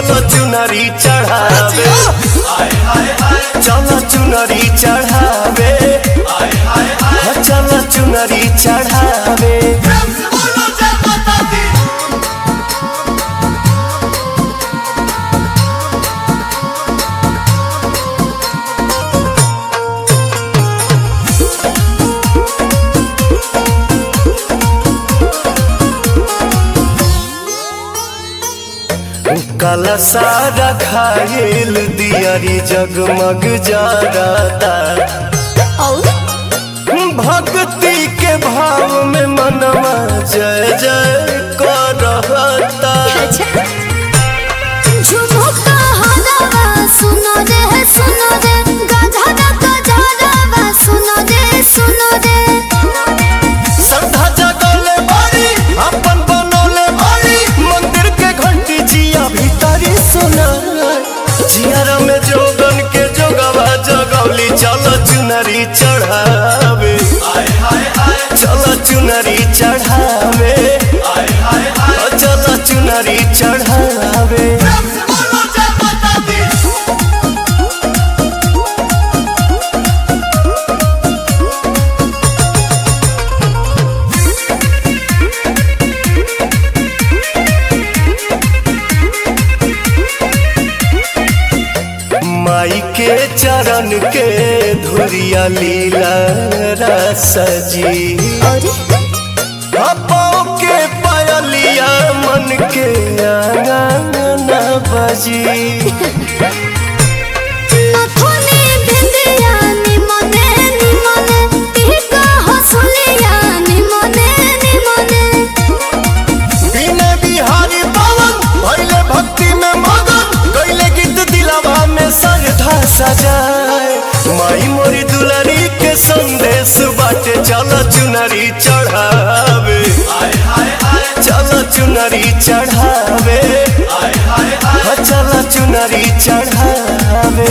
चलो चुनरी चढ़ावे, चलो चुनरी चढ़ावे, चलो चुनरी चढ़ावे। काला सारा खायल दियारी जगमग जाता, भक्ति के भाव में मनवा जय जय करता। झुमुका हलावा सुनो रे सुनो रे, गधरा गधरावा सुनो रे सुनो रे। श्रद्धा जगले बारी अपन बनौले बारी, मंदिर के घंटी जिया भीतरी सुना, जियारा में जोगन के जोगवा जगौली। चलो चुनरी चढ़ावे, चलो चुनरी चढ़ावे, चलो चुनरी चढ़ावे। माई के चरण के धुरिया लीला रस जी, पाँव के पायलिया मन के आंगन बजी। बिना बिहारी पवन भइले भक्ति में मगन, गइले गीत दिलावा में श्रद्धा सजाए। माई मोरी दुलारी के संदेश बाटे, चलो चुनरी चढ़ावे, चलो चुनरी चढ़ावे, चलो चुनरी चढ़ावे।